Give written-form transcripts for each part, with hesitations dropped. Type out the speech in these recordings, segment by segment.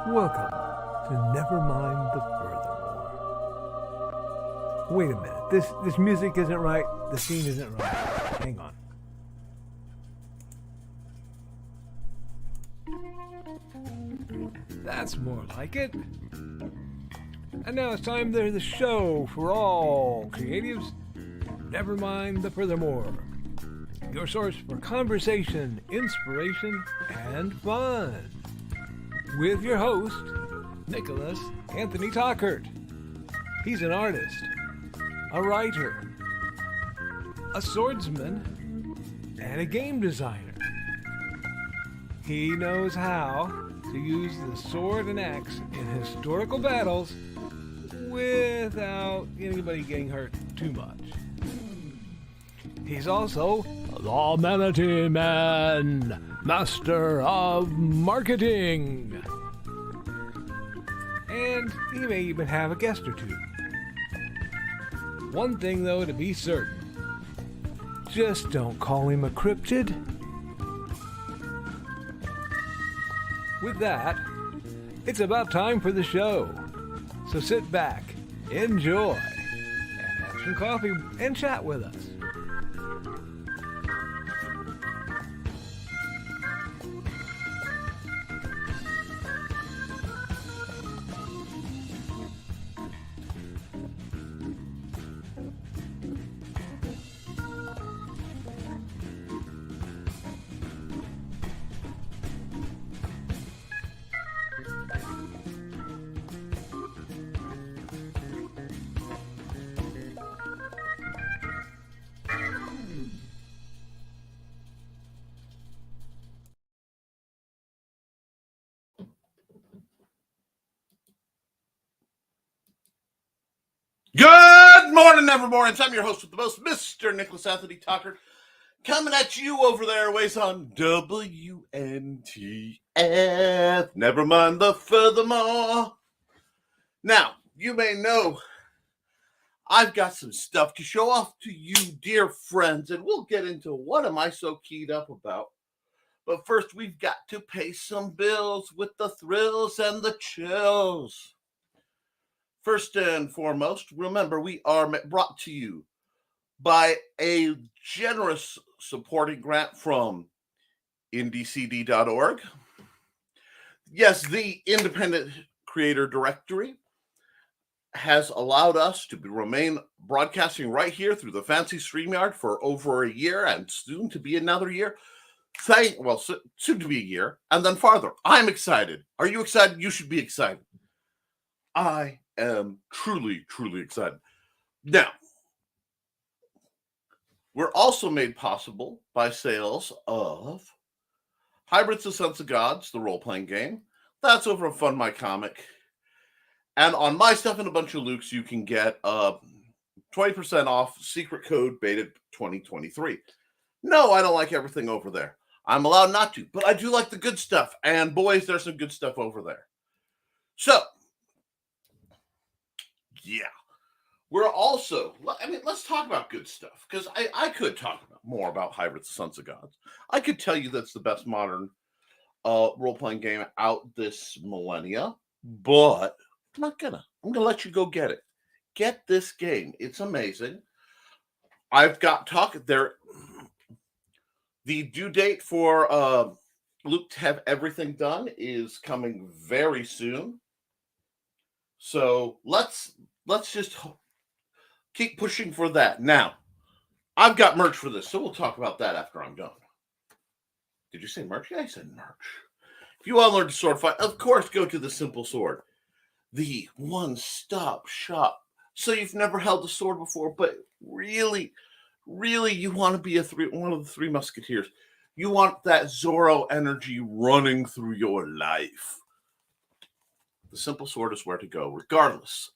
Welcome to Nevermind the Furthermore. Wait a minute, this music isn't right, the scene isn't right. Hang on. That's more like it. And now it's time for the show for all creatives. Nevermind the Furthermore. Your source for conversation, inspiration, and fun. With your host, Nicholas Anthony Tockert. He's an artist, a writer, a swordsman, and a game designer. He knows how to use the sword and axe in historical battles without anybody getting hurt too much. He's also the Manatee Man, master of marketing. And he may even have a guest or two. One thing, though, to be certain. Just don't call him a cryptid. With that, it's about time for the show. So sit back, enjoy, and have some coffee and chat with us. Good morning, Nevermore. I'm your host with the most, Mr. Nicholas Anthony Tockert, coming at you over the airways on WNTF. Nevermind the Furthermore. Now, you may know I've got some stuff to show off to you, dear friends, and we'll get into what am I so keyed up about. But first, we've got to pay some bills with the thrills and the chills. First and foremost, remember we are brought to you by a generous supporting grant from indecd.org. Yes, the Independent Creator Directory has allowed us to remain broadcasting right here through the fancy StreamYard for over a year and soon to be another year. Soon to be a year and then farther. I'm excited. Are you excited? You should be excited. I am truly, truly excited. Now, we're also made possible by sales of Hybrids of Sons of Gods, the role-playing game. That's over at Fund My Comic. And on my stuff and a bunch of Luke's, you can get 20% off secret code beta 2023. No, I don't like everything over there. I'm allowed not to, but I do like the good stuff. And boys, there's some good stuff over there. So, yeah. We're also, let's talk about good stuff, because I could talk more about Hybrids of Sons of Gods. I could tell you that's the best modern role-playing game out this millennia, but I'm not gonna. I'm gonna let you go get it. Get this game. It's amazing. I've got there. The due date for Luke to have everything done is coming very soon. So let's just keep pushing for that. Now, I've got merch for this, so we'll talk about that after I'm done. Did you say merch? Yeah, I said merch. If you want to learn to sword fight, of course, go to the Simple Sword, the one-stop shop. So you've never held a sword before, but really, you want to be one of the Three Musketeers. You want that Zorro energy running through your life. The Simple Sword is where to go, regardless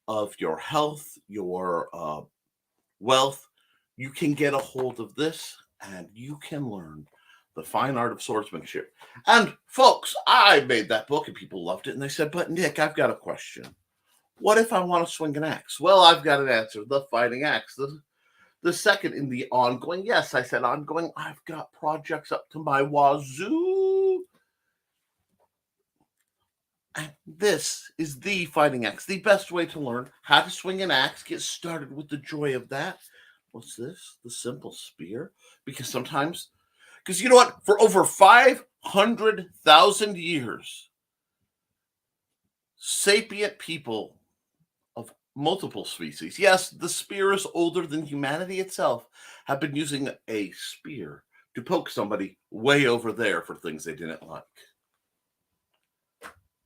of your health, your wealth. You can get a hold of this, and you can learn the fine art of swordsmanship. And folks, I made that book, and people loved it, and they said, "But Nick, I've got a question. What if I want to swing an axe?" Well, I've got an answer: the fighting axe. The second in the ongoing. Yes, I said ongoing. I've got projects up to my wazoo. And this is the fighting axe, the best way to learn how to swing an axe. Get started with the joy of that. What's this? The simple spear. Because sometimes, because you know what? For over 500,000 years, sapient people of multiple species, yes, the spear is older than humanity itself, have been using a spear to poke somebody way over there for things they didn't like.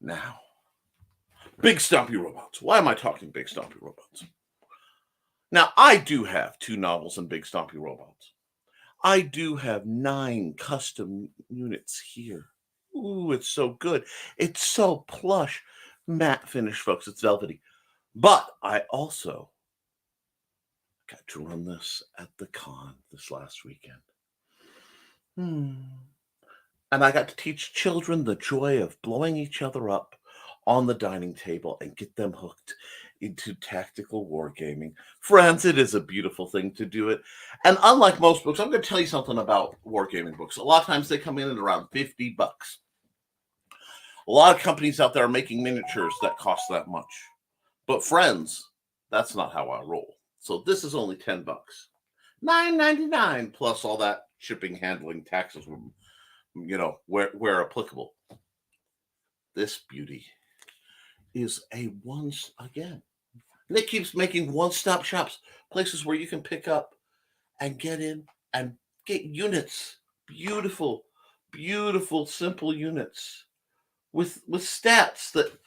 Now, big stumpy robots. Why am I talking big stumpy robots? Now, I do have 2 novels in Big Stompy Robots. I do have 9 custom units here. Ooh, it's so good. It's so plush. Matte finish, folks. It's velvety. But I also got to run this at the con this last weekend. And I got to teach children the joy of blowing each other up on the dining table and get them hooked into tactical wargaming. Friends, it is a beautiful thing to do it. And unlike most books, I'm going to tell you something about wargaming books. A lot of times they come in at around $50. A lot of companies out there are making miniatures that cost that much. But friends, that's not how I roll. So this is only $10. $9.99 plus all that shipping, handling, taxes, where applicable. This beauty is and it keeps making one-stop shops, places where you can pick up and get in and get units, beautiful, beautiful, simple units with stats that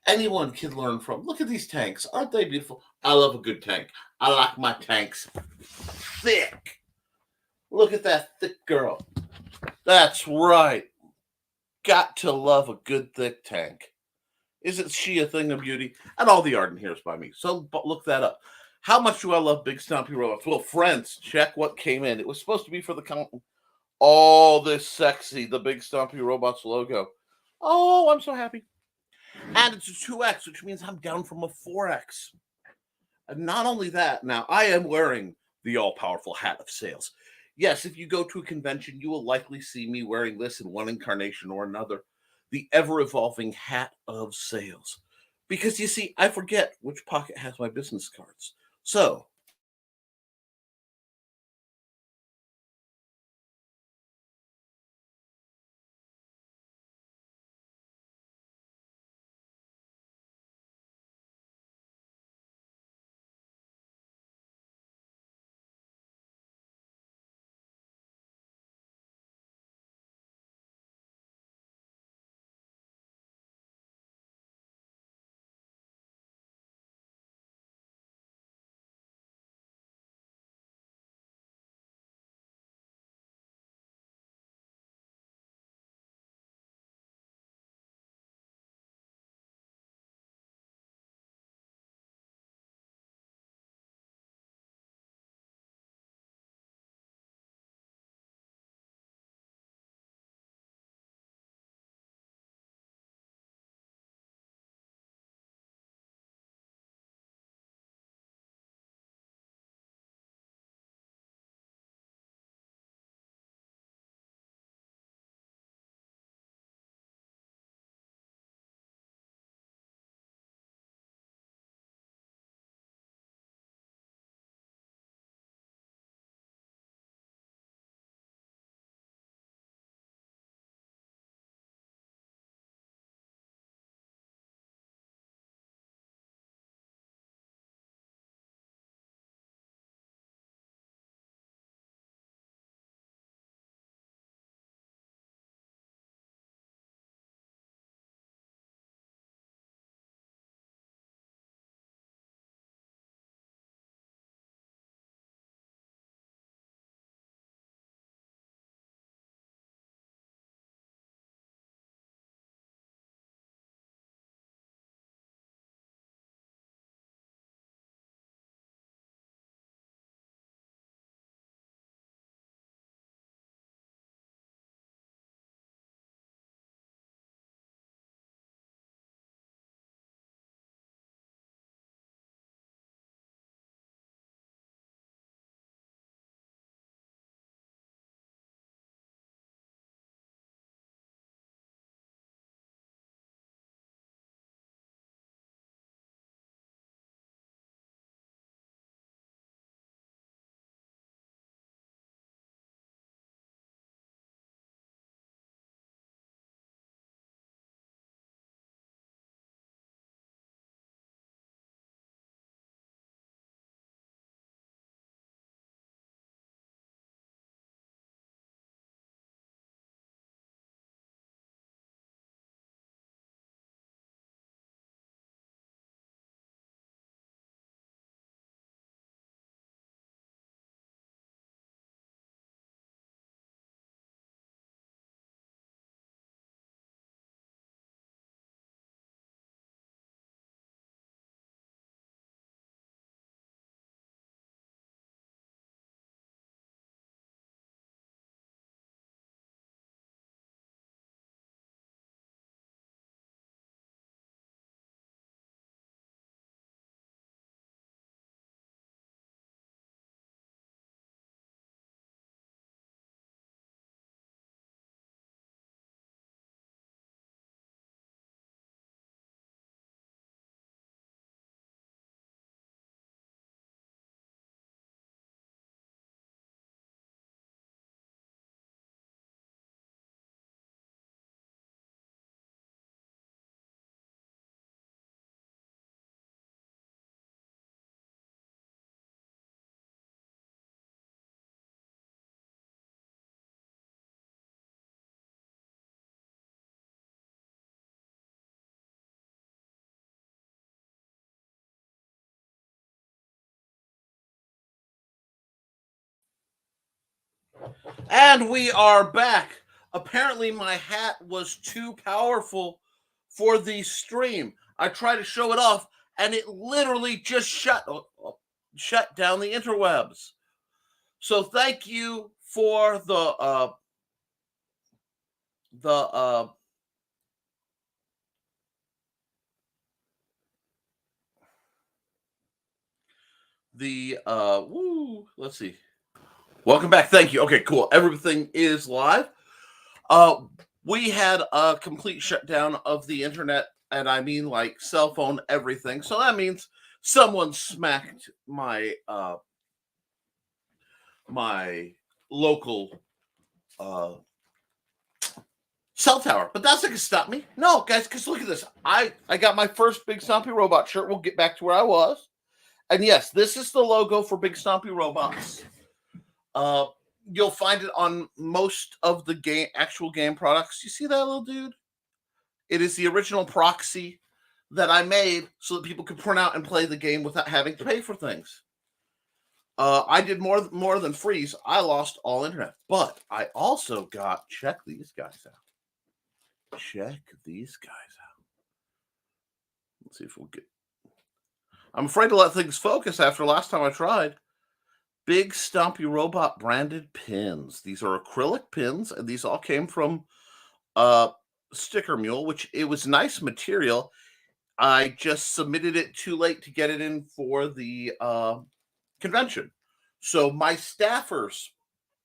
anyone can learn from. Look at these tanks. Aren't they beautiful? I love a good tank. I like my tanks thick. Look at that thick girl. That's right. Got to love a good thick tank. Isn't she a thing of beauty? And all the art in here is by me. So look that up. How much do I love Big Stompy Robots? Well, friends, check what came in. It was supposed to be for the count. All this sexy, the Big Stompy Robots logo. Oh, I'm so happy. And it's a 2X, which means I'm down from a 4X. And not only that, now I am wearing the all-powerful hat of sales. Yes, if you go to a convention, you will likely see me wearing this in one incarnation or another. The ever-evolving hat of sales. Because you see, I forget which pocket has my business cards. So And we are back. Apparently, my hat was too powerful for the stream. I tried to show it off, and it literally just shut down the interwebs. So thank you for the let's see. Welcome back. Thank you. Okay, cool. Everything is live. We had a complete shutdown of the internet, and I mean like cell phone, everything. So that means someone smacked my local cell tower. But that's not gonna stop me. No, guys, because look at this. I got my first Big Stompy Robot shirt. We'll get back to where I was. And yes, this is the logo for Big Stompy Robots. You'll find it on most of the actual game products. You see that little dude? It is the original proxy that I made so that people could print out and play the game without having to pay for things. I did more than freeze. I lost all internet, but I also got check these guys out. Check these guys out. Let's see if we'll get. I'm afraid to let things focus after last time I tried. Big Stompy Robot branded pins. These are acrylic pins, and these all came from Sticker Mule, which it was nice material. I just submitted it too late to get it in for the convention. So my staffers,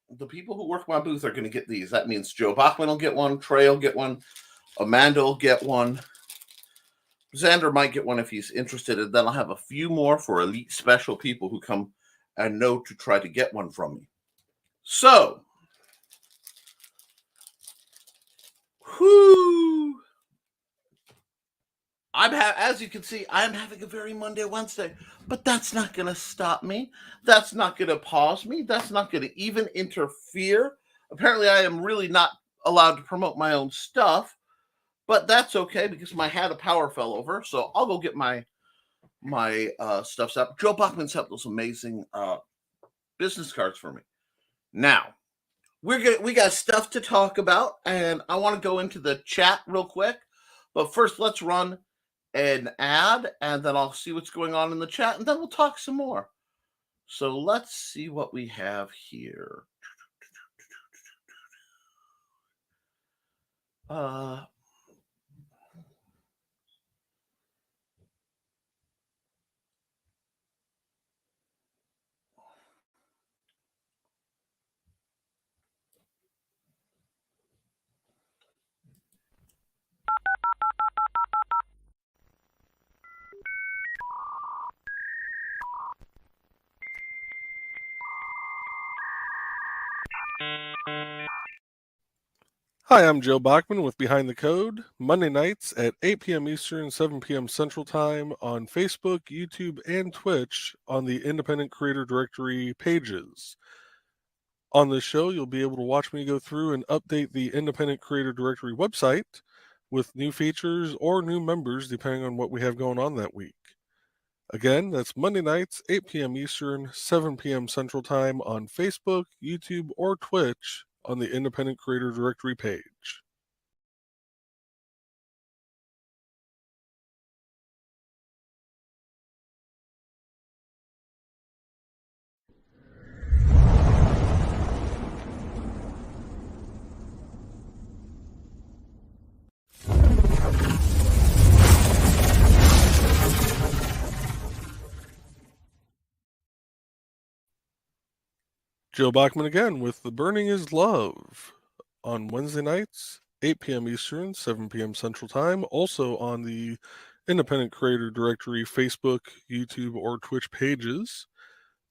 the people who work my booth, are going to get these. That means Joe Bachman will get one, Trey will get one, Amanda will get one, Xander might get one if he's interested, and then I'll have a few more for elite special people who come and know to try to get one from me. So, as you can see, I'm having a very Monday, Wednesday, but that's not going to stop me. That's not going to pause me. That's not going to even interfere. Apparently, I am really not allowed to promote my own stuff, but that's okay because my hat of power fell over. So I'll go get my stuff up. Joe Bachman sent those amazing business cards for me. Now, we got stuff to talk about, and I want to go into the chat real quick. But first, let's run an ad, and then I'll see what's going on in the chat, and then we'll talk some more. So let's see what we have here. Hi, I'm Joe Bachman with Behind the Code, Monday nights at 8 p.m. Eastern, 7 p.m. Central Time on Facebook, YouTube, and Twitch on the Independent Creator Directory pages. On this show, you'll be able to watch me go through and update the Independent Creator Directory website with new features or new members depending on what we have going on that week. Again, that's Monday nights, 8 p.m. Eastern, 7 p.m. Central Time on Facebook, YouTube, or Twitch on the Independent Creator Directory page. Joe Bachman again with The Burning is Love on Wednesday nights, 8 p.m. Eastern, 7 p.m. Central Time, also on the Independent Creator Directory Facebook, YouTube, or Twitch pages.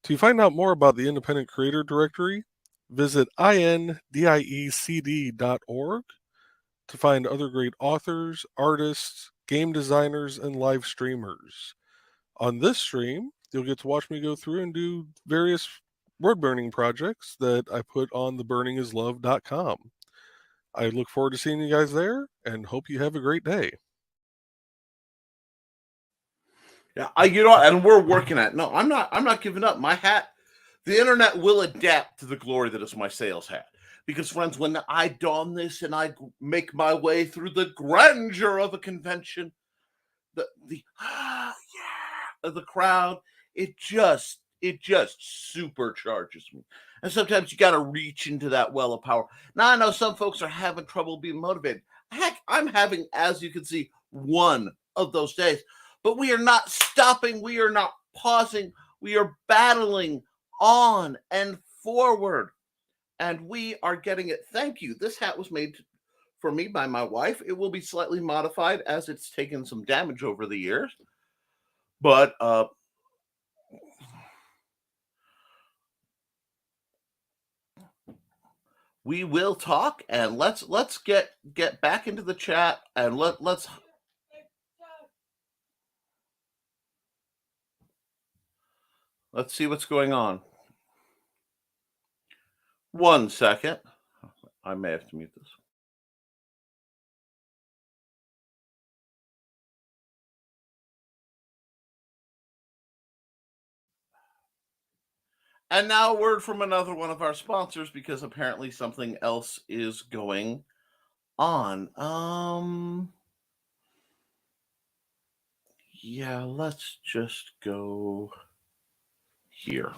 To find out more about the Independent Creator Directory, visit indiecd.org to find other great authors, artists, game designers, and live streamers. On this stream, you'll get to watch me go through and do various word burning projects that I put on theburningislove.com. I look forward to seeing you guys there and hope you have a great day. Yeah, and we're working at it. No, I'm not giving up. My hat The internet will adapt to the glory that is my sales hat. Because, friends, when I don this and I make my way through the grandeur of a convention, the of the crowd, it just supercharges me. And sometimes you got to reach into that well of power. Now, I know some folks are having trouble being motivated. Heck, I'm having, as you can see, one of those days. But we are not stopping. We are not pausing. We are battling on and forward. And we are getting it. Thank you. This hat was made for me by my wife. It will be slightly modified as it's taken some damage over the years. But we will talk, and let's get back into the chat, and let's see what's going on. 1 second. I may have to mute this. And now a word from another one of our sponsors, because apparently something else is going on. Yeah, let's just go here.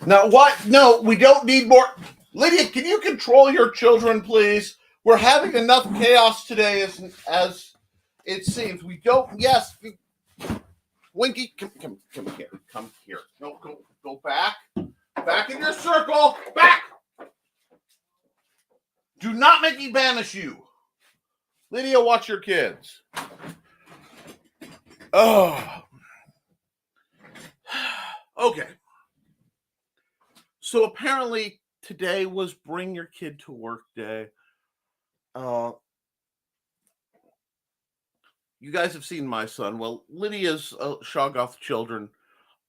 Now, what? No, we don't need more. Lydia, can you control your children, please? We're having enough chaos today as it seems. We don't. Yes, Winky, come here. Come here. No, go back. Back in your circle. Back. Do not make me banish you. Lydia, watch your kids. Oh. Okay. So apparently today was bring your kid to work day. You guys have seen my son. Well, Lydia's Shoggoth children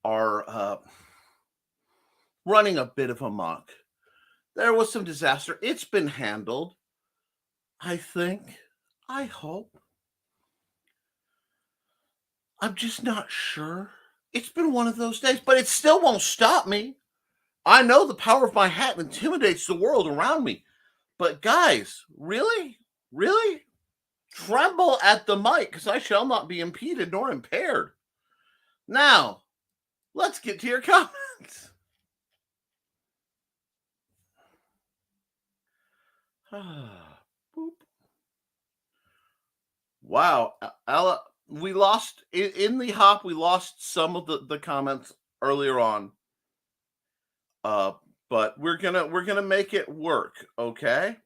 are running a bit of amok. There was some disaster. It's been handled, I think. I hope. I'm just not sure. It's been one of those days, but it still won't stop me. I know the power of my hat intimidates the world around me. But guys, really? Really? Tremble at the mic, because I shall not be impeded nor impaired. Now, let's get to your comments. Boop. Wow, Ella, we lost in the hop. We lost some of the comments earlier on. But we're gonna make it work. Okay.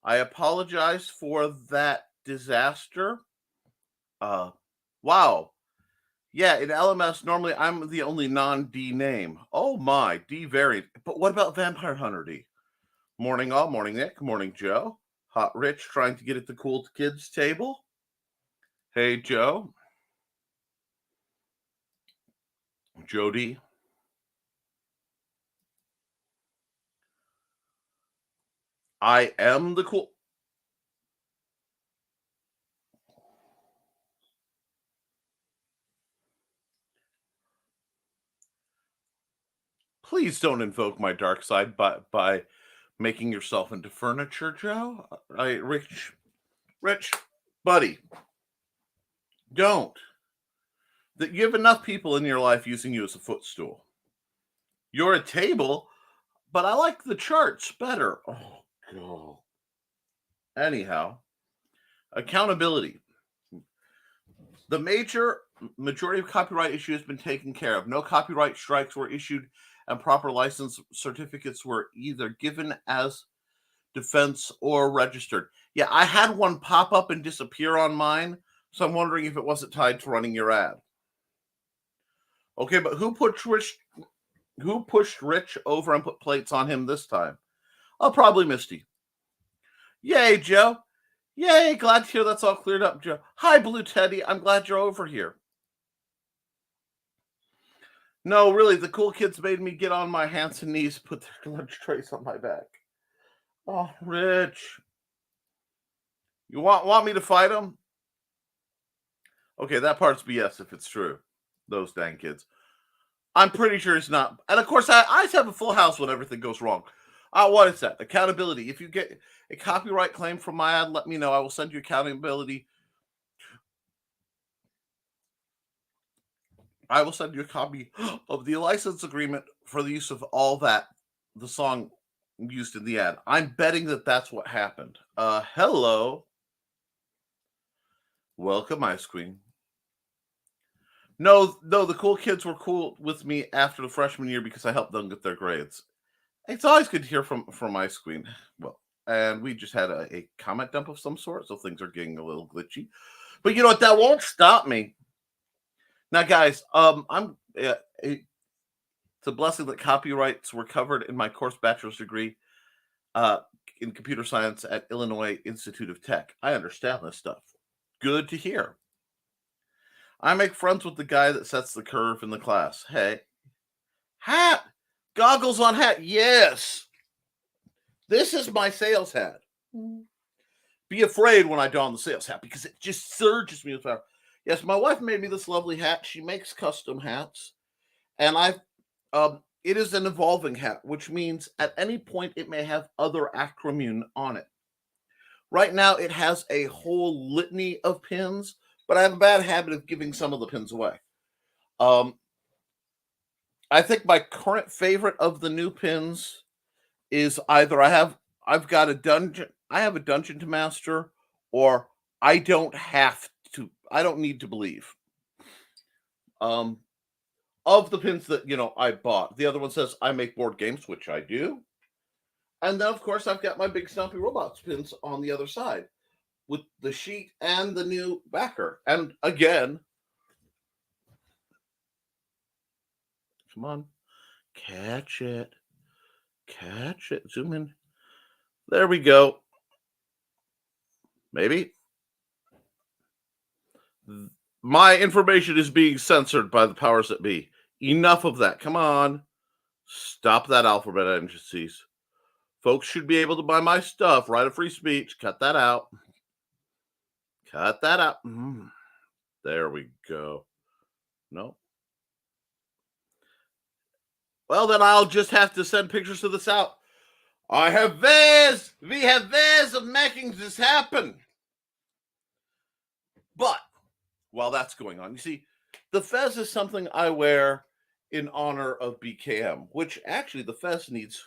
I apologize for that disaster. Wow. Yeah, in LMS, normally I'm the only non-D name. Oh my, D variant. But what about Vampire Hunter D? Morning all, morning Nick, morning Joe. Hot Rich trying to get at the cool kids table. Hey Joe. Jody. I am the cool. Please don't invoke my dark side by making yourself into furniture, Joe. Rich, buddy, don't. That you have enough people in your life using you as a footstool. You're a table, but I like the charts better. Oh god. Anyhow, accountability. The majority of copyright issues has been taken care of. No copyright strikes were issued, and proper license certificates were either given as defense or registered. Yeah, I had one pop up and disappear on mine, so I'm wondering if it wasn't tied to running your ad. Okay, but who pushed Rich over and put plates on him this time? Oh, probably Misty. Yay, Joe. Yay, glad to hear that's all cleared up, Joe. Hi, Blue Teddy. I'm glad you're over here. No, really, the cool kids made me get on my hands and knees, put their lunch trays on my back. Oh, Rich. You want me to fight them? Okay, that part's BS if it's true. Those dang kids. I'm pretty sure it's not. And of course, I just have a full house when everything goes wrong. What is that? Accountability. If you get a copyright claim from my ad, let me know. I will send you accountability. I will send you a copy of the license agreement for the use of all that the song used in the ad. I'm betting that that's what happened. Hello. Welcome, Ice Queen. No, the cool kids were cool with me after the freshman year because I helped them get their grades. It's always good to hear from Ice Queen. Well, and we just had a comment dump of some sort, so things are getting a little glitchy. But you know what? That won't stop me. Now, guys, it's a blessing that copyrights were covered in my course bachelor's degree in computer science at Illinois Institute of Tech. I understand this stuff. Good to hear. I make friends with the guy that sets the curve in the class. Hey, hat, goggles on hat. Yes, this is my sales hat. Be afraid when I don the sales hat because it just surges me with power. Yes, my wife made me this lovely hat. She makes custom hats, and it is an evolving hat, which means at any point it may have other acronym on it. Right now, it has a whole litany of pins, but I have a bad habit of giving some of the pins away. I think my current favorite of the new pins is either I have a dungeon to master, or I don't need to believe. Of the pins that I bought, the other one says I make board games, which I do. And then of course I've got my big Stumpy Robots pins on the other side with the sheet and the new backer. And again, come on, catch it, zoom in. There we go. Maybe. My information is being censored by the powers that be. Enough of that. Come on. Stop that alphabet agencies. Folks should be able to buy my stuff. Right of free speech. Cut that out. There we go. No. Well, then I'll just have to send pictures of this out. We have ways of making this happen. But while that's going on, you see, the fez is something I wear in honor of BKM, which actually the fez needs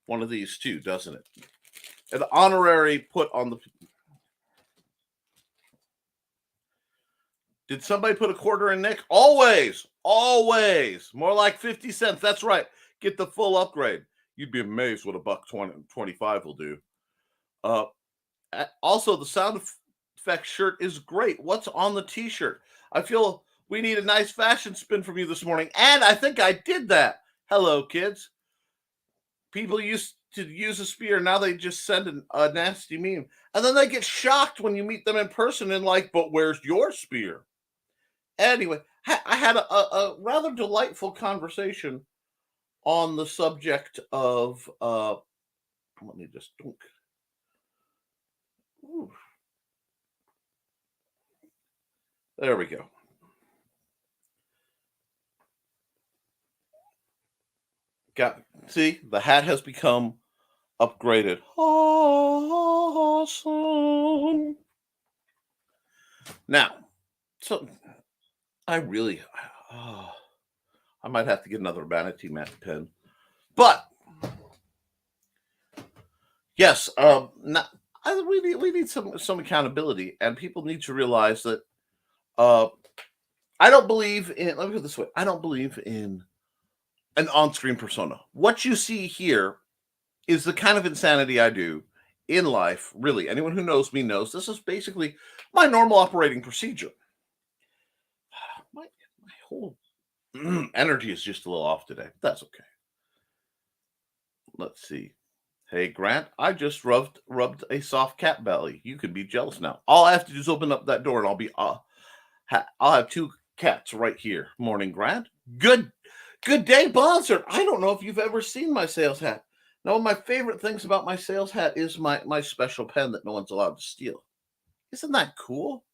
one of these too, doesn't it? An honorary put on the... Did somebody put a quarter in, Nick? Always. More like 50 cents. That's right. Get the full upgrade. You'd be amazed what a $1.25 will do. Also, the sound effect shirt is great. What's on the t-shirt? I feel we need a nice fashion spin from you this morning, and I think I did that. Hello, kids. People used to use a spear. Now they just send a nasty meme, and then they get shocked when you meet them in person and like, but where's your spear? Anyway, I had a rather delightful conversation on the subject of let me just dunk. Ooh. There we go. See, the hat has become upgraded. Awesome. Now, so I might have to get another vanity mat pen, but yes, we need some accountability, and people need to realize that I don't believe in. Let me put it this way: I don't believe in an on-screen persona. What you see here is the kind of insanity I do in life. Really, anyone who knows me knows this is basically my normal operating procedure. My whole energy is just a little off today. That's okay. Let's see. Hey, Grant, I just rubbed a soft cat belly. You can be jealous now. All I have to do is open up that door, and I'll have two cats right here. Morning, Grant. Good day, Bonser. I don't know if you've ever seen my sales hat. Now, one of my favorite things about my sales hat is my special pen that no one's allowed to steal. Isn't that cool?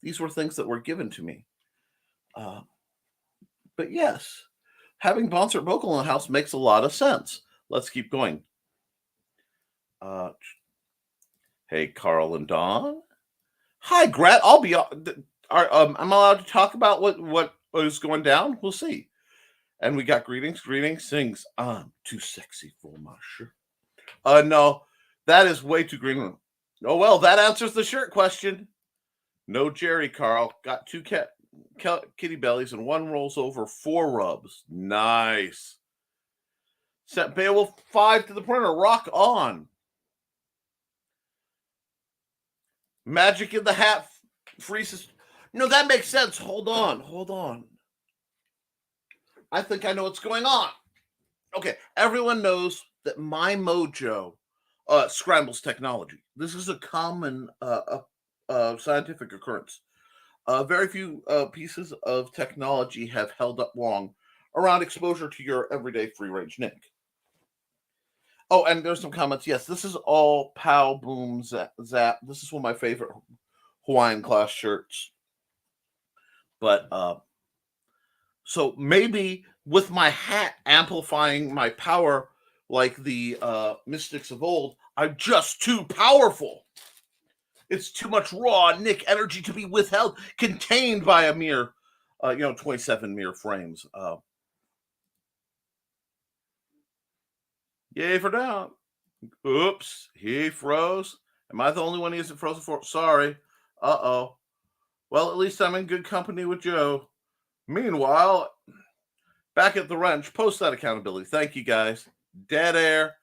These were things that were given to me. But yes, having Bonser vocal in the house makes a lot of sense. Let's keep going. Hey, Carl and Dawn. Hi, Grant. I'll be. I'm allowed to talk about what is going down. We'll see. And we got greetings. Sings. I'm too sexy for my shirt. No, that is way too green. Oh well, that answers the shirt question. No, Jerry, Carl. Got two kitty bellies and one rolls over 4 rubs. Nice. Sent Beowulf 5 to the printer. Rock on. Magic in the hat freezes. No, that makes sense. Hold on. I think I know what's going on. Okay, everyone knows that my mojo scrambles technology. This is a common scientific occurrence. Very few pieces of technology have held up long around exposure to your everyday free-range Nick. Oh, and there's some comments. Yes, this is all pow, boom, zap. This is one of my favorite Hawaiian class shirts. But so maybe with my hat amplifying my power like the mystics of old, I'm just too powerful. It's too much raw Nick energy to be withheld, contained by a mere, 27 mere frames. Yay for down. Oops, he froze. Am I the only one he isn't frozen for? Sorry. Uh-oh. Well, at least I'm in good company with Joe. Meanwhile, back at the wrench, post that accountability. Thank you, guys. Dead air.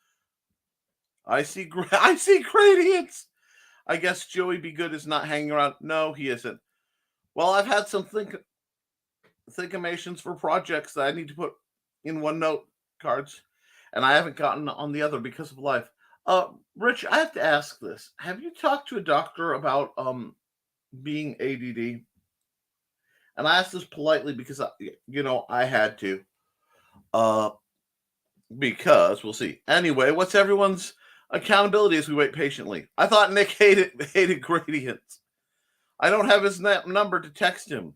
I see gradients. I guess Joey Be Good is not hanging around. No, he isn't. Well, I've had some thinkamations for projects that I need to put in OneNote cards, and I haven't gotten on the other because of life. Rich, I have to ask this. Have you talked to a doctor about being ADD? And I asked this politely because I had to. Because we'll see. Anyway, what's everyone's accountability as we wait patiently? I thought Nick hated gradients. I don't have his number to text him.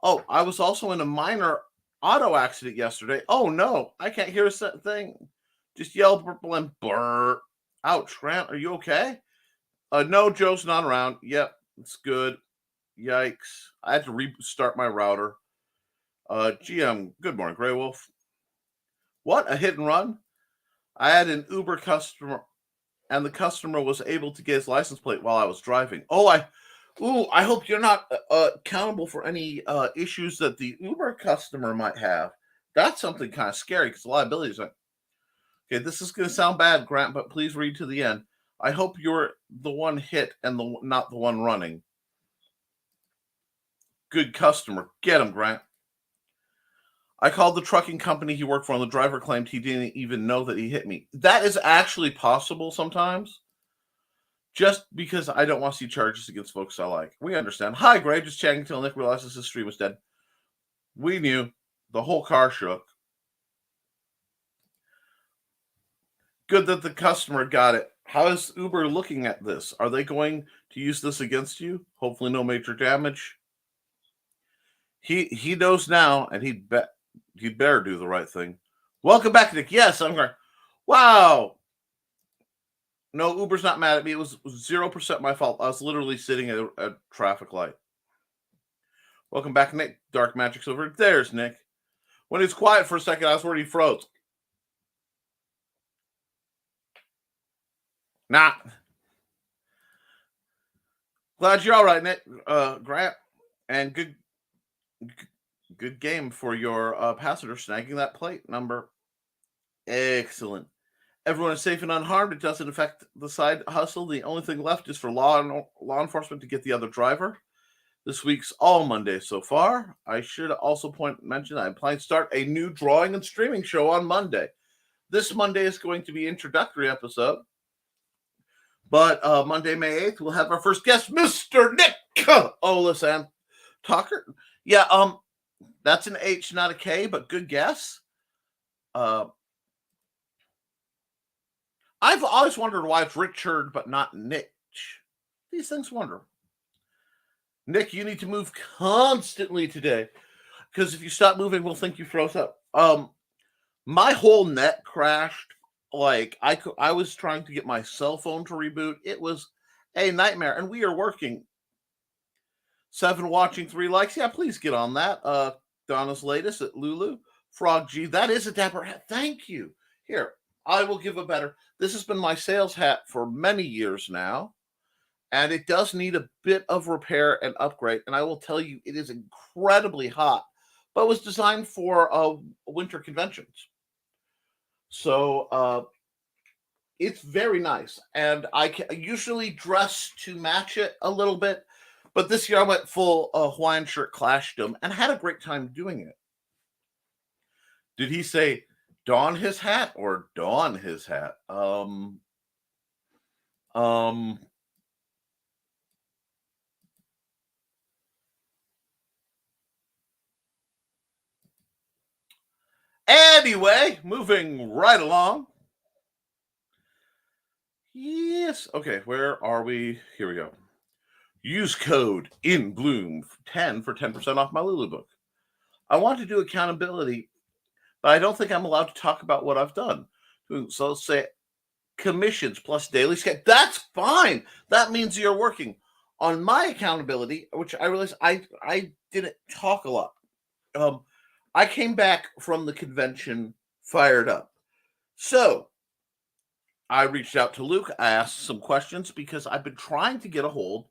Oh, I was also in a minor auto accident yesterday. Oh no, I can't hear a thing. Just yell and blur. Ouch, Grant, are you okay? No, Joe's not around. Yep, it's good. Yikes. I had to restart my router. GM, good morning, Grey Wolf. What? A hit and run? I had an Uber customer, and the customer was able to get his license plate while I was driving. Oh, Ooh, I hope you're not accountable for any issues that the Uber customer might have. That's something kind of scary because liability is like, okay, this is going to sound bad, Grant, but please read to the end. I hope you're the one hit and not the one running. Good customer. Get him, Grant. I called the trucking company he worked for, and the driver claimed he didn't even know that he hit me. That is actually possible sometimes. Just because I don't want to see charges against folks I like. We understand. Hi, Greg. Just chatting until Nick realizes his stream was dead. We knew. The whole car shook. Good that the customer got it. How is Uber looking at this? Are they going to use this against you? Hopefully no major damage. He knows now, and he'd better do the right thing. Welcome back, Nick. Yes, I'm going. Wow. No, Uber's not mad at me. It was 0% my fault. I was literally sitting at a traffic light. Welcome back, Nick. Dark Magic's over. There's Nick. When it's quiet for a second, I was worried he froze. Nah. Glad you're all right, Nick. Grant. And good game for your passenger snagging that plate number. Excellent. Everyone is safe and unharmed. It doesn't affect the side hustle. The only thing left is for law enforcement to get the other driver. This week's all Monday so far. I should also mention I'm planning to start a new drawing and streaming show on Monday. This Monday is going to be an introductory episode. But Monday, May 8th, we'll have our first guest, Mr. Nick Olis and Tockert. Yeah, that's an H, not a K, but good guess. I've always wondered why it's Richard, but not Nick. These things wonder. Nick, you need to move constantly today, because if you stop moving, we'll think you froze up. My whole net crashed. Like I was trying to get my cell phone to reboot. It was a nightmare, and we are working. 7 watching, 3 likes. Yeah, please get on that. Donna's latest at Lulu. Frog G. That is a dapper hat. Thank you. Here, I will give a better. This has been my sales hat for many years now, and it does need a bit of repair and upgrade. And I will tell you, it is incredibly hot, but was designed for winter conventions. So it's very nice, and I usually dress to match it a little bit, but this year I went full Hawaiian shirt clashdom and had a great time doing it. Did he say don his hat or don his hat? Anyway, moving right along. Yes. Okay, where are we? Here we go. Use code INBLOOM10 for 10% off my Lulu book. I want to do accountability, but I don't think I'm allowed to talk about what I've done. So let's say commissions plus daily schedule. That's fine. That means you're working. On my accountability, which I realized I didn't talk a lot. I came back from the convention fired up. So I reached out to Luke. I asked some questions because I've been trying to get a hold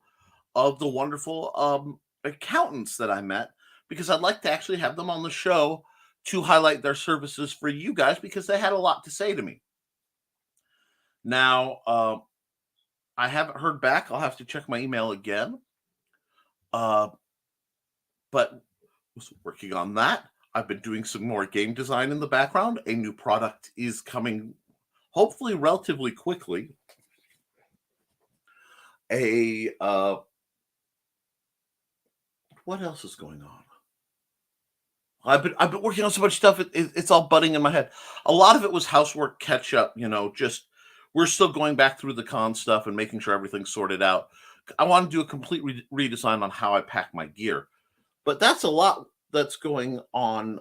of the wonderful accountants that I met, because I'd like to actually have them on the show to highlight their services for you guys, because they had a lot to say to me. Now, I haven't heard back. I'll have to check my email again. But was working on that. I've been doing some more game design in the background. A new product is coming, hopefully relatively quickly. What else is going on? I've been working on so much stuff. It's all budding in my head. A lot of it was housework catch up. Just we're still going back through the con stuff and making sure everything's sorted out. I want to do a complete redesign on how I pack my gear, but that's a lot that's going on.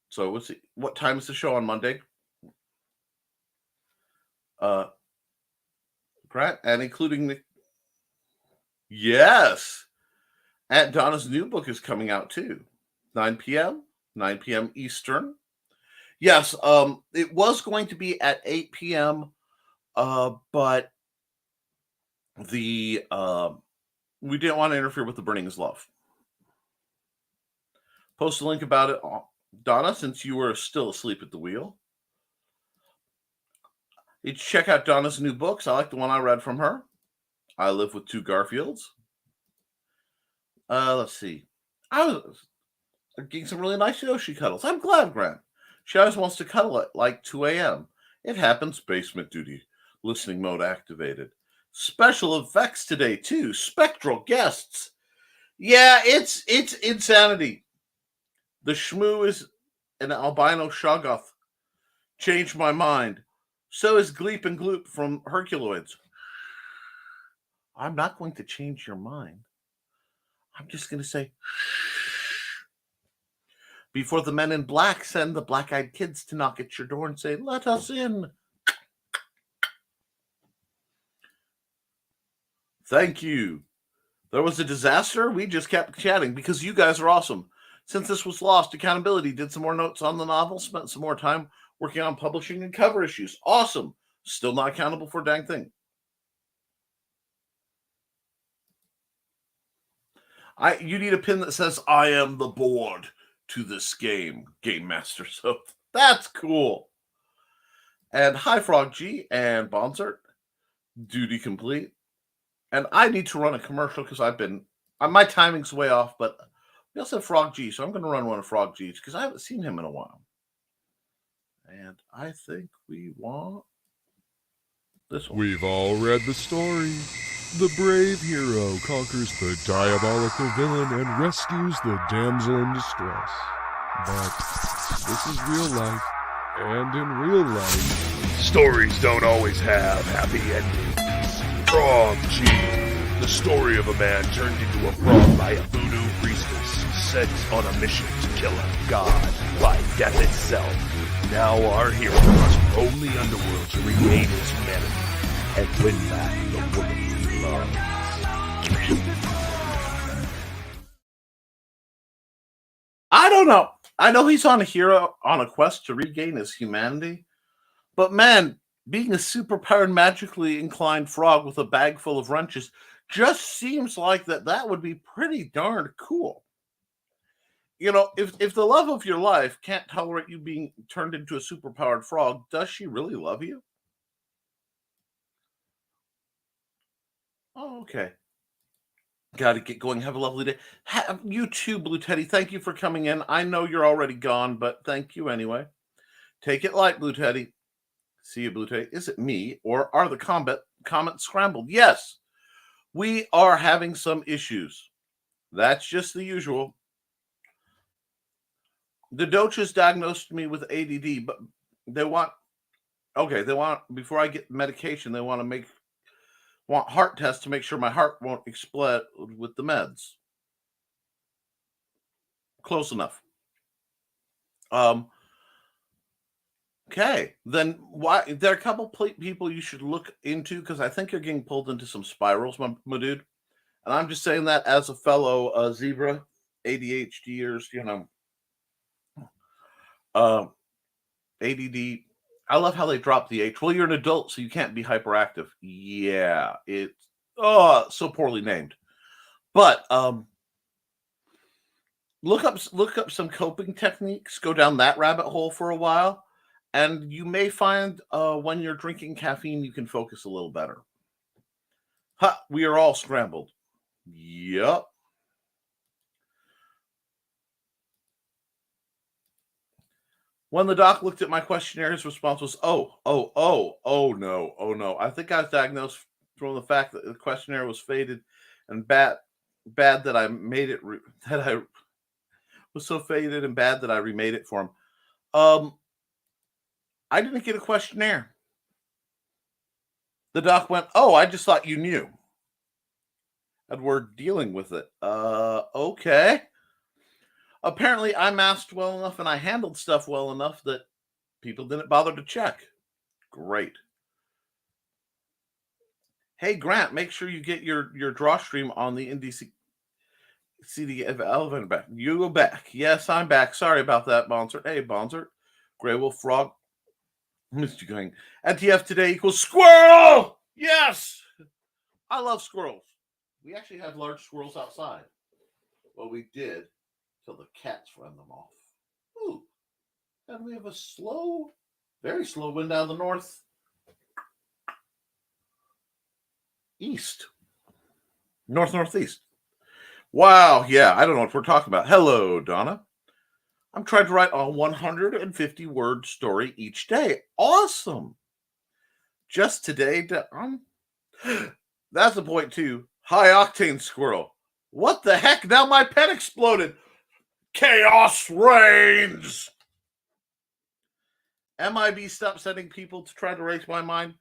So let's see. What time is the show on Monday? Grant, and including the. Yes. Aunt Donna's new book is coming out too. 9 p.m. Eastern. Yes, it was going to be at 8 p.m. But we didn't want to interfere with the burning his love. Post a link about it, Donna, since you were still asleep at the wheel. You should check out Donna's new books. I like the one I read from her. I Live with Two Garfields. Let's see. I was getting some really nice Yoshi cuddles. I'm glad, Grant. She always wants to cuddle at like 2 a.m. It happens. Basement duty. Listening mode activated. Special effects today, too. Spectral guests. Yeah, it's insanity. The Shmoo is an albino Shoggoth. Changed my mind. So is Gleep and Gloop from Herculoids. I'm not going to change your mind. I'm just going to say, before the men in black send the black-eyed kids to knock at your door and say, let us in. Thank you. There was a disaster. We just kept chatting because you guys are awesome. Since this was lost, accountability did some more notes on the novel, spent some more time working on publishing and cover issues. Awesome. Still not accountable for a dang thing. You need a pin that says, I am the board to this game master. So that's cool. And hi, Frog G and Bonsert. Duty complete. And I need to run a commercial because my timing's way off, but we also have Frog G, so I'm going to run one of Frog G's because I haven't seen him in a while. And I think we want this one. We've all read the story. The brave hero conquers the diabolical villain and rescues the damsel in distress. But this is real life, and in real life, stories don't always have happy endings. Frog G, the story of a man turned into a frog by a voodoo priestess sent on a mission to kill a god by death itself. Now our hero must roam the underworld to regain his humanity and win back the woman he loves. I don't know. I know he's on a quest to regain his humanity, but man, being a superpowered, magically inclined frog with a bag full of wrenches just seems like that would be pretty darn cool. You know, if the love of your life can't tolerate you being turned into a superpowered frog, does she really love you? Oh, okay. Got to get going. Have a lovely day. You too, Blue Teddy. Thank you for coming in. I know you're already gone, but thank you anyway. Take it light, Blue Teddy. See you, Blue Teddy. Is it me, or are the comments scrambled? Yes, we are having some issues. That's just the usual. The Doches diagnosed me with ADD, but they want before I get medication, they want heart tests to make sure my heart won't explode with the meds. Close enough. Okay, then why? There are a couple people you should look into because I think you're getting pulled into some spirals, my dude. And I'm just saying that as a fellow zebra, ADHDers, ADD. I love how they drop the H. Well, you're an adult, so you can't be hyperactive. Yeah, it's so poorly named. But look up some coping techniques. Go down that rabbit hole for a while, and you may find when you're drinking caffeine, you can focus a little better. We are all scrambled. Yep. When the doc looked at my questionnaire, his response was, oh no. I think I was diagnosed from the fact that the questionnaire was faded and bad that I made it, that I was so faded and bad that I remade it for him. I didn't get a questionnaire. The doc went, oh, I just thought you knew. And we're dealing with it. Okay. Apparently, I masked well enough and I handled stuff well enough that people didn't bother to check. Great. Hey, Grant, make sure you get your draw stream on the Indie CD elevator back. You go back. Yes, I'm back. Sorry about that, Bonsert. Hey, Bonsert. Grey Wolf Frog. Missed you going. NTF today equals squirrel! Yes! I love squirrels. We actually had large squirrels outside. Well, we did till the cats ran them off. Ooh. And we have a slow, very slow wind out of the north east. Northeast. Wow, yeah, I don't know what we're talking about. Hello, Donna. I'm trying to write a 150-word story each day. Awesome. Just today, that's the point too. High octane squirrel. What the heck? Now my pen exploded. Chaos reigns. MIB stopped sending people to try to raise my mind.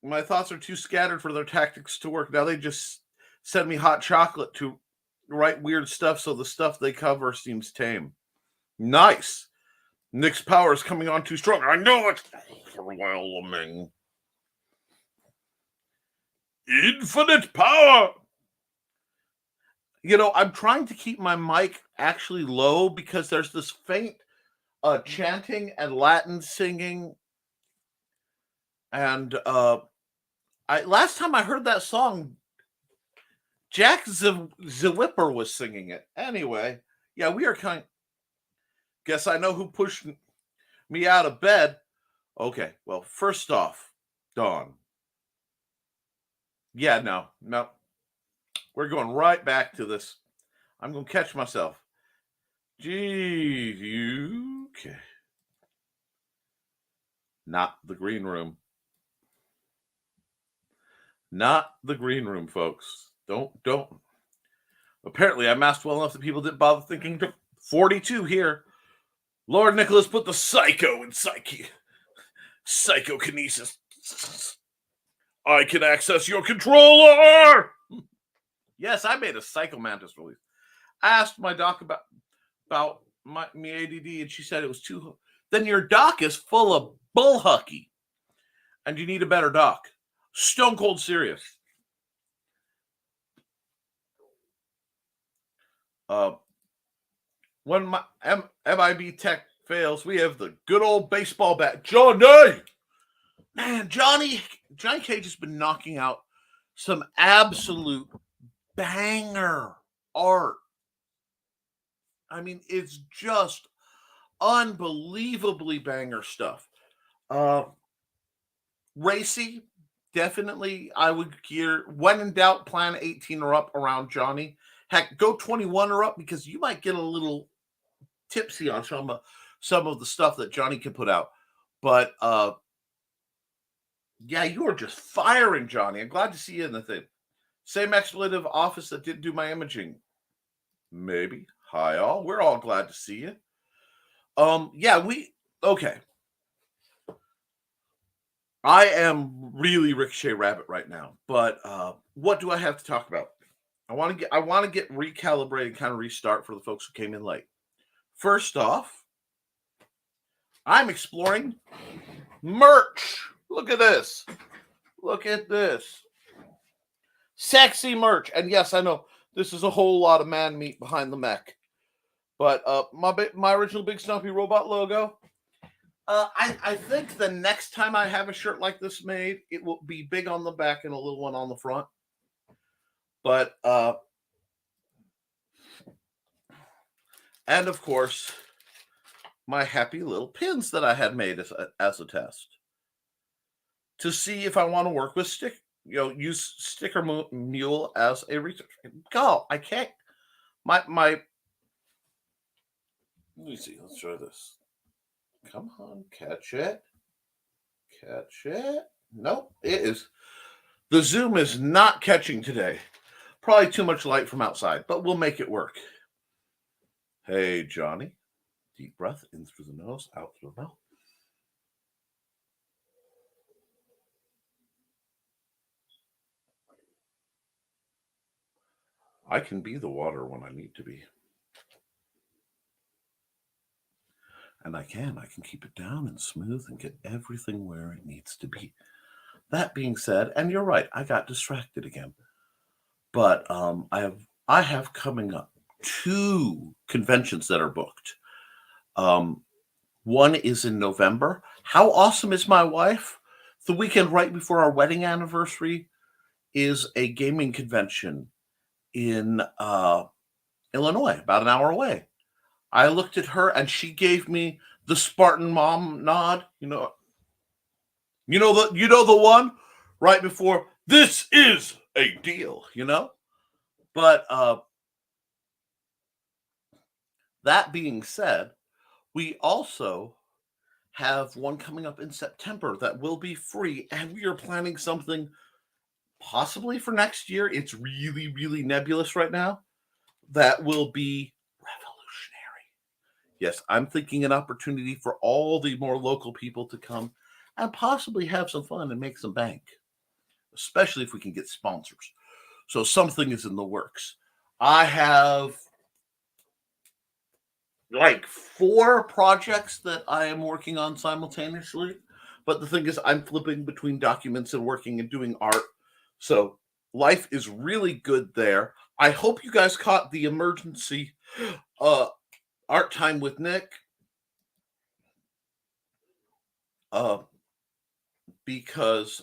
My thoughts are too scattered for their tactics to work. Now they just send me hot chocolate to write weird stuff, so the stuff they cover seems tame. Nice. Nick's power is coming on too strong. I know it. Overwhelming. Infinite power. You know, I'm trying to keep my mic actually low because there's this faint chanting and Latin singing. And last time I heard that song, Jack Zwipper was singing it. Anyway, yeah, we are guess I know who pushed me out of bed. Okay, well, first off, Dawn. Yeah, no. We're going right back to this. I'm going to catch myself. Okay. Not the green room. Not the green room, folks. Don't. Apparently, I masked well enough that people didn't bother thinking to 42 here. Lord Nicholas put the psycho in psychokinesis. I can access your controller. Yes, I made a Psycho Mantis release. I asked my doc about me ADD, and she said it was too. Then your doc is full of bullhucky, and you need a better doc. Stone cold serious. When my MIB tech fails, we have the good old baseball bat, Johnny. Man, Johnny Cage has been knocking out some absolute banger art. I mean, it's just unbelievably banger stuff. Racy, definitely, I would gear. When in doubt, plan 18 or up around Johnny. Heck, go 21 or up because you might get a little tipsy on some of the stuff that Johnny can put out. But yeah, you are just firing, Johnny. I'm glad to see you in the thing. Same expletive office that didn't do my imaging. Maybe. Hi, all. We're all glad to see you. Okay. I am really Ricochet Rabbit right now, but what do I have to talk about? I want to get recalibrated, kind of restart for the folks who came in late. First off, I'm exploring merch. Look at this. Look at this. Sexy merch. And yes, I know this is a whole lot of man meat behind the mech. But my original Big Stumpy Robot logo, I think the next time I have a shirt like this made, it will be big on the back and a little one on the front. But, and of course, my happy little pins that I had made as a test to see if I want to work with use Sticker Mule as a research. God, I can't. Let me see. Let's try this. Come on, catch it. Catch it. Nope, it is. The Zoom is not catching today. Probably too much light from outside, but we'll make it work. Hey, Johnny. Deep breath in through the nose, out through the mouth. I can be the water when I need to be. And I can keep it down and smooth and get everything where it needs to be. That being said, and you're right, I got distracted again. But I have coming up 2 conventions that are booked. One is in November. How awesome is my wife? The weekend right before our wedding anniversary is a gaming convention in Illinois, about an hour away. I looked at her and she gave me the Spartan mom nod. You know the one right before this is a deal. But that being said, we also have one coming up in September that will be free, and we are planning something possibly for next year. It's really, really nebulous right now. That will be revolutionary. Yes, I'm thinking an opportunity for all the more local people to come and possibly have some fun and make some bank, especially if we can get sponsors. So something is in the works. I have like 4 projects that I am working on simultaneously. But the thing is, I'm flipping between documents and working and doing art. So life is really good there. I hope you guys caught the emergency art time with Nick. Because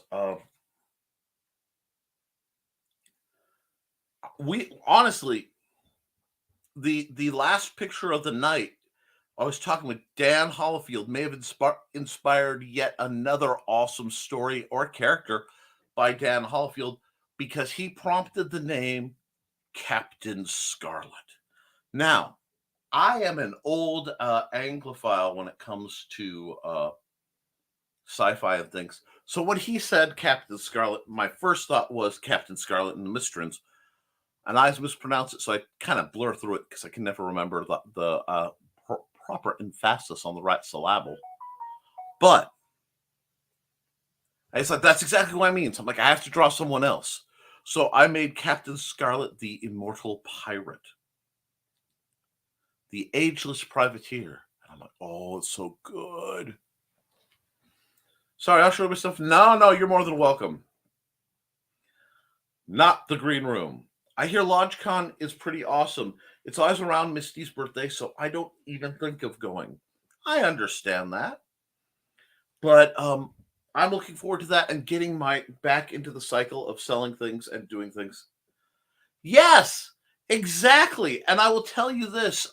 we honestly, the last picture of the night, I was talking with Dan Hollifield, may have inspired yet another awesome story or character by Dan Hollifield, because he prompted the name Captain Scarlet. Now, I am an old Anglophile when it comes to sci-fi and things. So when he said Captain Scarlet, my first thought was Captain Scarlet and the Mysterins. And I mispronounced it, so I kind of blur through it because I can never remember the proper emphasis on the right syllable. But I said, that's exactly what I mean. So I'm like, I have to draw someone else. So I made Captain Scarlet the immortal pirate, the ageless privateer. And I'm like, oh, it's so good. Sorry, I'll show myself. No, you're more than welcome. Not the green room. I hear LodgeCon is pretty awesome. It's always around Misty's birthday, so I don't even think of going. I understand that. But I'm looking forward to that and getting back into the cycle of selling things and doing things. Yes, exactly. And I will tell you this.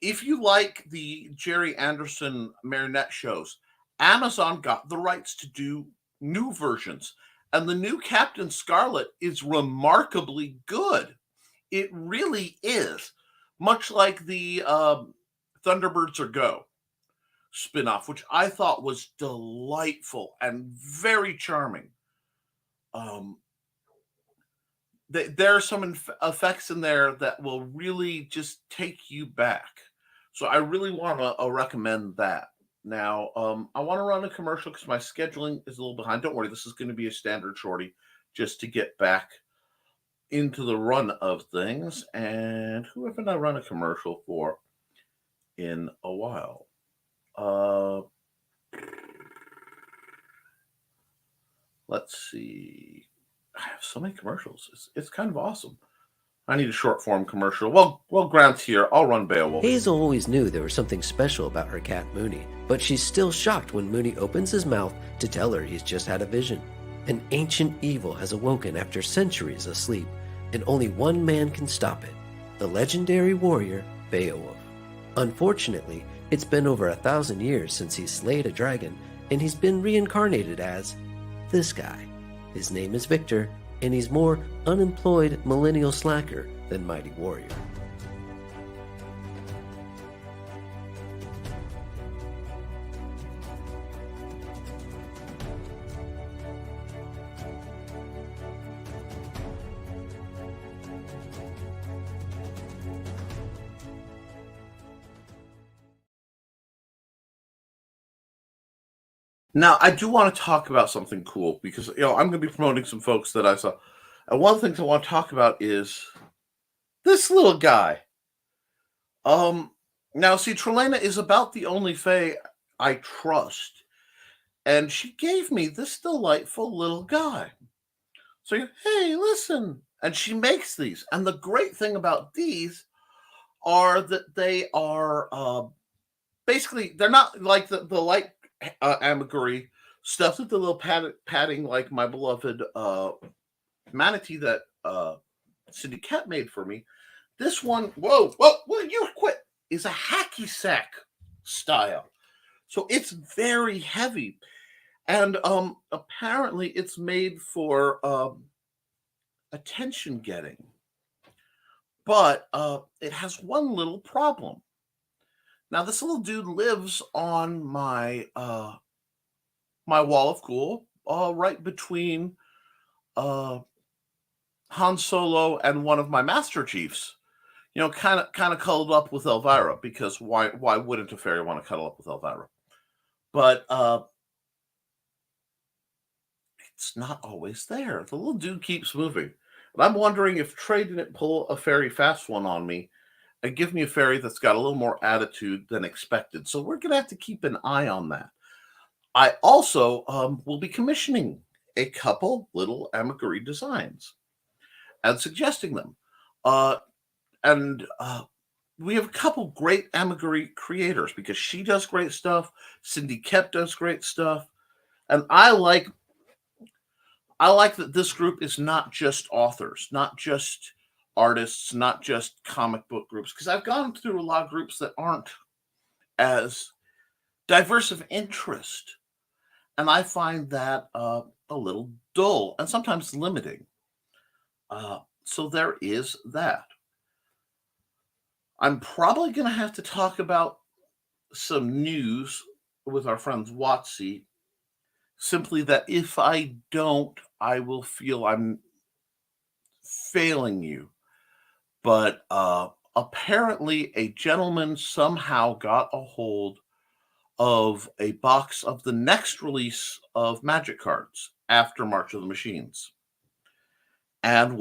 If you like the Jerry Anderson marionette shows, Amazon got the rights to do new versions. And the new Captain Scarlet is remarkably good. It really is. Much like the Thunderbirds Are Go spinoff, which I thought was delightful and very charming. There are some effects in there that will really just take you back. So I really want to recommend that. Now, I want to run a commercial because my scheduling is a little behind. Don't worry, this is going to be a standard shorty just to get back into the run of things. And who haven't I run a commercial for in a while? Let's see. I have so many commercials. It's kind of awesome. I need a short form commercial. Well, Grant's here. I'll run Beowulf. Hazel always knew there was something special about her cat Mooney, but she's still shocked when Mooney opens his mouth to tell her he's just had a vision. An ancient evil has awoken after centuries of sleep, and only one man can stop it, the legendary warrior Beowulf. Unfortunately, it's been over 1,000 years since he slayed a dragon, and he's been reincarnated as this guy. His name is Victor, and he's more unemployed millennial slacker than mighty warrior. Now, I do want to talk about something cool because, I'm going to be promoting some folks that I saw. And one of the things I want to talk about is this little guy. Now, see, Trelena is about the only Fae I trust. And she gave me this delightful little guy. So, hey, listen. And she makes these. And the great thing about these are that they are basically, they're not like the light amigurumi stuffed with the little padding like my beloved manatee that Cindy Koepp made for me. This one, whoa, you quit, is a hacky sack style. So it's very heavy. And apparently it's made for attention getting. But it has one little problem. Now, this little dude lives on my my wall of cool, right between Han Solo and one of my Master Chiefs. You know, kind of cuddled up with Elvira, because why wouldn't a fairy want to cuddle up with Elvira? But it's not always there. The little dude keeps moving. And I'm wondering if Trey didn't pull a fairy fast one on me and give me a fairy that's got a little more attitude than expected. So we're going to have to keep an eye on that. I also will be commissioning a couple little amigurumi designs and suggesting them. And we have a couple great amigurumi creators, because she does great stuff. Cindy Koepp does great stuff. And I like that this group is not just authors, not just artists, not just comic book groups, because I've gone through a lot of groups that aren't as diverse of interest. And I find that a little dull and sometimes limiting. So there is that. I'm probably going to have to talk about some news with our friends Watsy. Simply that if I don't, I will feel I'm failing you. But apparently a gentleman somehow got a hold of a box of the next release of Magic cards after March of the Machines, and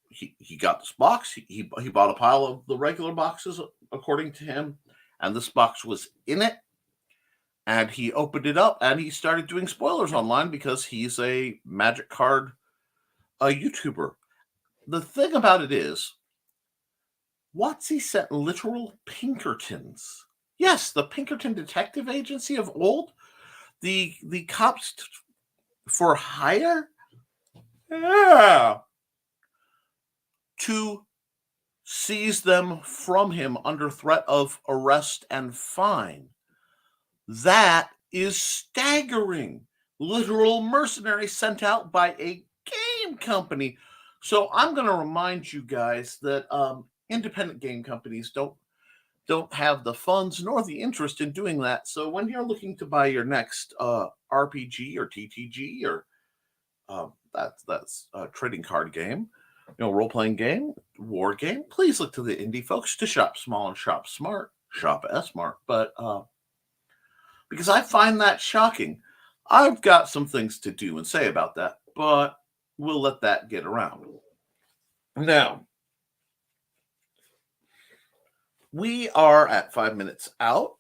he got this box. He bought a pile of the regular boxes, according to him, and this box was in it. And he opened it up and he started doing spoilers online, because he's a Magic card YouTuber. The thing about it is, Watsy sent literal Pinkertons. Yes, the Pinkerton Detective Agency of old, the cops for hire, yeah, to seize them from him under threat of arrest and fine. That is staggering. Literal mercenaries sent out by a game company. So I'm going to remind you guys that independent game companies don't have the funds nor the interest in doing that. So when you're looking to buy your next RPG or TTG or that's a trading card game, role-playing game, war game, please look to the indie folks to shop small and shop smart, shop S-Mart. But because I find that shocking. I've got some things to do and say about that, but we'll let that get around. Now, we are at 5 minutes out.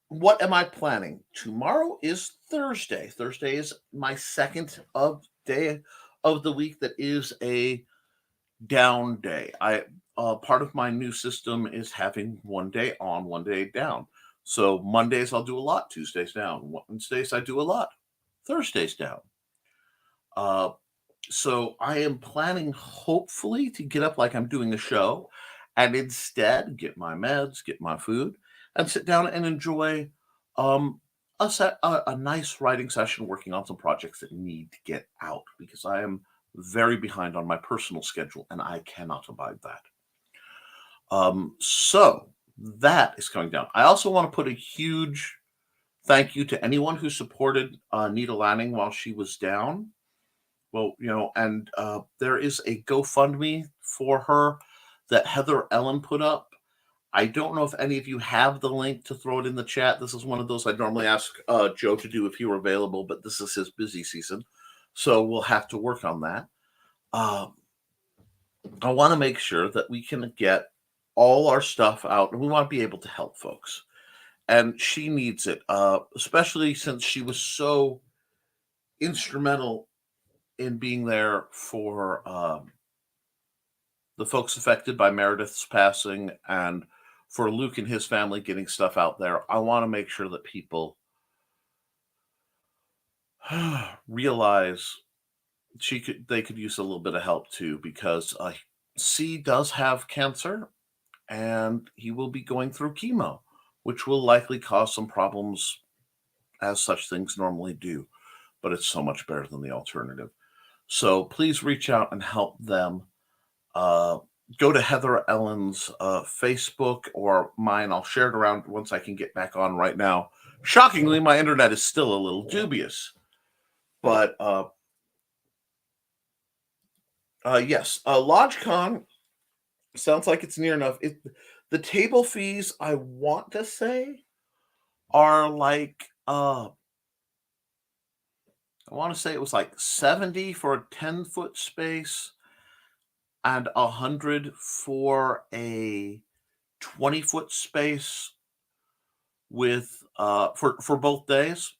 What am I planning? Tomorrow is Thursday. Thursday is my second day of the week that is a down day. Part of my new system is having 1 day on, 1 day down. So Mondays I'll do a lot, Tuesdays down. Wednesdays I do a lot, Thursdays down. So I am planning, hopefully, to get up like I'm doing a show, and instead get my meds, get my food, and sit down and enjoy a nice writing session, working on some projects that need to get out, because I am very behind on my personal schedule and I cannot abide that. So that is coming down. I also want to put a huge thank you to anyone who supported Nita Lanning while she was down. Well, and there is a GoFundMe for her that Heather Ellen put up. I don't know if any of you have the link to throw it in the chat. This is one of those I'd normally ask Joe to do if he were available, but this is his busy season, so we'll have to work on that. I want to make sure that we can get all our stuff out, and we want to be able to help folks. And she needs it, especially since she was so instrumental in being there for the folks affected by Meredith's passing, and for Luke and his family getting stuff out there. I want to make sure that people realize they could use a little bit of help too, because C does have cancer and he will be going through chemo, which will likely cause some problems, as such things normally do, but it's so much better than the alternative. So please reach out and help them. Go to Heather Ellen's Facebook or mine. I'll share it around once I can get back on. Right now, shockingly, my internet is still a little dubious, but yes, LodgeCon sounds like it's near enough. The table fees, I want to say, are like I want to say it was like 70 for a 10-foot space and 100 for a 20-foot space with for both days.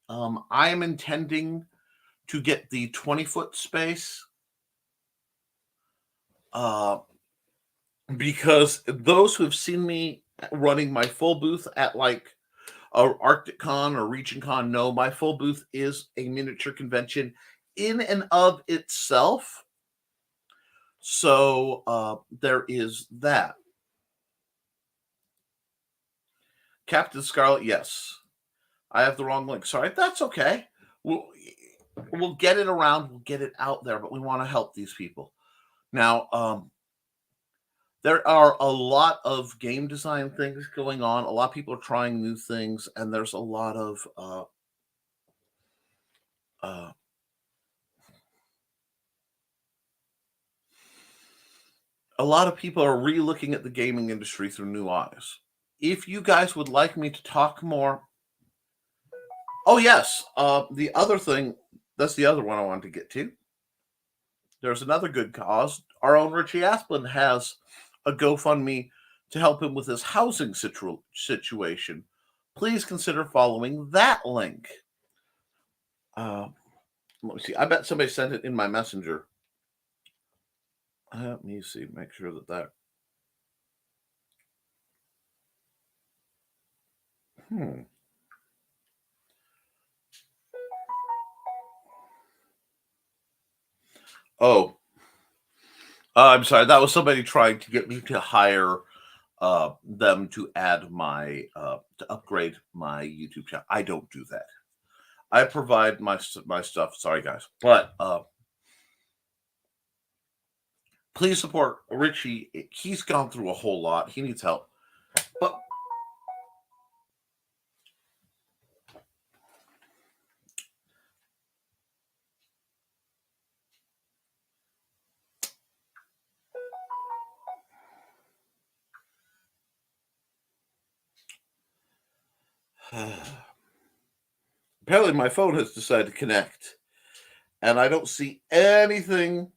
I am intending to get the 20-foot space because those who have seen me running my full booth at like ArcticCon or RegionCon know my full booth is a miniature convention in and of itself. So there is that. Captain Scarlet, yes. I have the wrong link. Sorry, that's okay. We'll get it around. We'll get it out there, but we want to help these people. Now, there are a lot of game design things going on. A lot of people are trying new things, and there's a lot of people are re-looking at the gaming industry through new eyes. If you guys would like me to talk more, oh yes, the other thing, that's the other one I wanted to get to. There's another good cause. Our own Richie Asplin has a GoFundMe to help him with his housing situation. Please consider following that link. Let me see. I bet somebody sent it in my messenger. Let me see. Make sure that. Oh, I'm sorry. That was somebody trying to get me to hire them to add my to upgrade my YouTube channel. I don't do that. I provide my stuff. Sorry, guys, but please support Richie. He's gone through a whole lot. He needs help, but. Apparently my phone has decided to connect and I don't see anything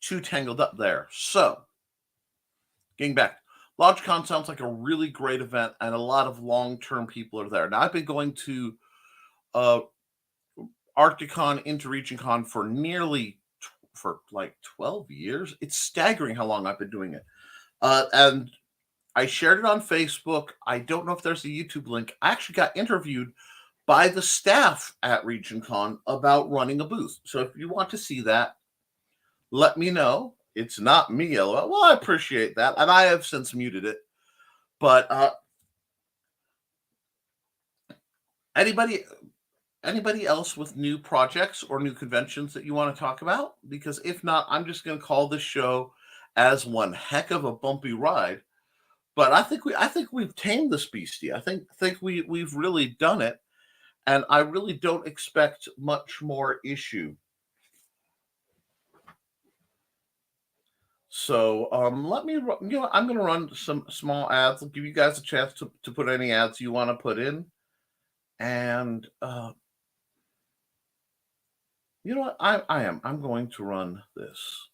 too tangled up there. So getting back, LodgeCon sounds like a really great event and a lot of long-term people are there. Now I've been going to ArcticCon into RegionCon for like 12 years. It's staggering how long I've been doing it. And I shared it on Facebook. I don't know if there's a YouTube link. I actually got interviewed by the staff at RegionCon about running a booth. So if you want to see that, let me know. It's not me, LOL. Well, I appreciate that. And I have since muted it. But anybody else with new projects or new conventions that you want to talk about? Because if not, I'm just going to call this show as one heck of a bumpy ride. But I think we've tamed this beastie. I think we've really done it, and I really don't expect much more issue. So let me, I'm going to run some small ads. I'll give you guys a chance to put any ads you want to put in, and you know what? I'm going to run this.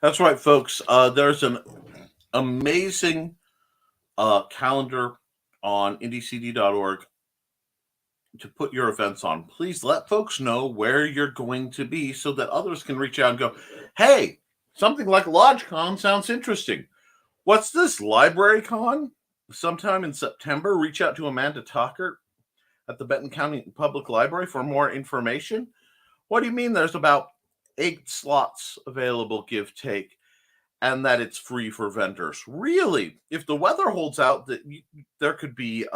That's right, folks. There's an amazing calendar on indiecd.org to put your events on. Please let folks know where you're going to be so that others can reach out and go, hey, something like LodgeCon sounds interesting. What's this, Library Con? Sometime in September, reach out to Amanda Tockert at the Benton County Public Library for more information. What do you mean there's about 8 slots available, give take, and that it's free for vendors? Really? If the weather holds out, there could be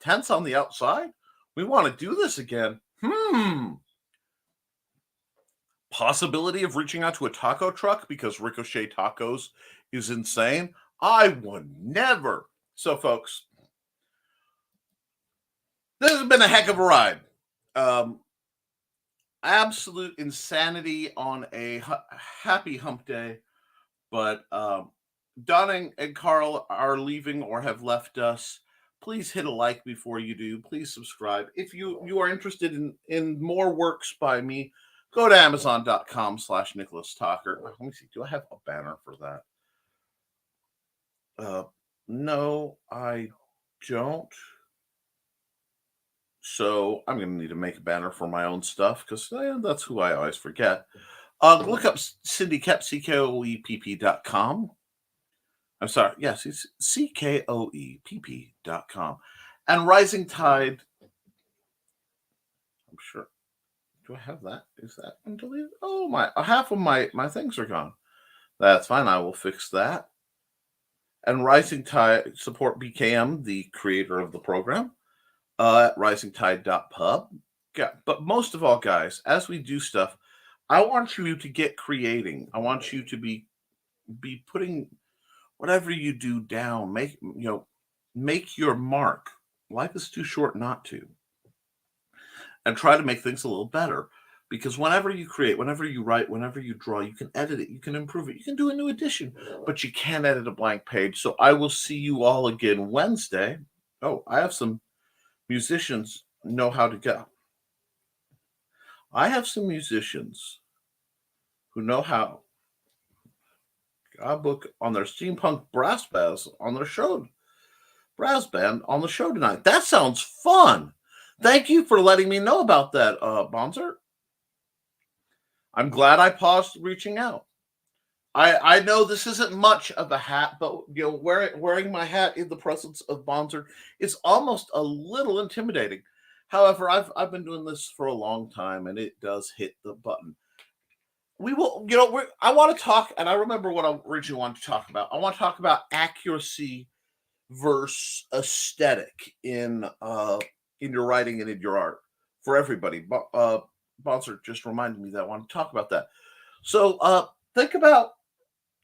tents on the outside? We want to do this again. Possibility of reaching out to a taco truck because Ricochet Tacos is insane? I would never. So, folks, this has been a heck of a ride. Absolute insanity on a happy hump day. But Don and Carl are leaving or have left us. Please hit a like before you do. Please subscribe. If you are interested in more works by me, go to Amazon.com/Nicholas Tockert. Let me see. Do I have a banner for that? No, I don't. So I'm going to need to make a banner for my own stuff because that's who I always forget. Look up Cindy Koepp, CKOEPP.com. I'm sorry. Yes, it's CKOEPP.com. And Rising Tide. I'm sure. Do I have that? Is that one deleted? Oh, half of my things are gone. That's fine. I will fix that. And Rising Tide, support BKM, the creator of the program, at Risingtide.pub. But most of all, guys, as we do stuff, I want you to get creating. I want you to be putting whatever you do down. Make your mark. Life is too short not to. And try to make things a little better. Because whenever you create, whenever you write, whenever you draw, you can edit it, you can improve it, you can do a new edition, but you can't edit a blank page. So I will see you all again Wednesday. Oh, I have some musicians know how to go. I have some musicians who know how. I book on their steampunk brass band on their show. Brass band on the show tonight. That sounds fun. Thank you for letting me know about that, Bonser. I'm glad I paused reaching out. I know this isn't much of a hat, but wearing my hat in the presence of Bonser is almost a little intimidating. However, I've been doing this for a long time, and it does hit the button. We will, I want to talk, and I remember what I originally wanted to talk about. I want to talk about accuracy versus aesthetic in your writing and in your art for everybody. Bonser just reminded me that I want to talk about that. So think about,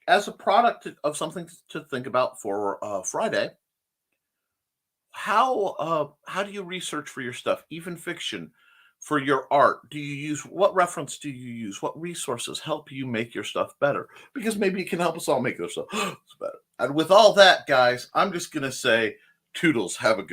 as a product of something to think about for Friday, how do you research for your stuff, even fiction, for your art? What reference do you use? What resources help you make your stuff better? Because maybe it can help us all make our stuff better. And with all that, guys, I'm just going to say toodles. Have a good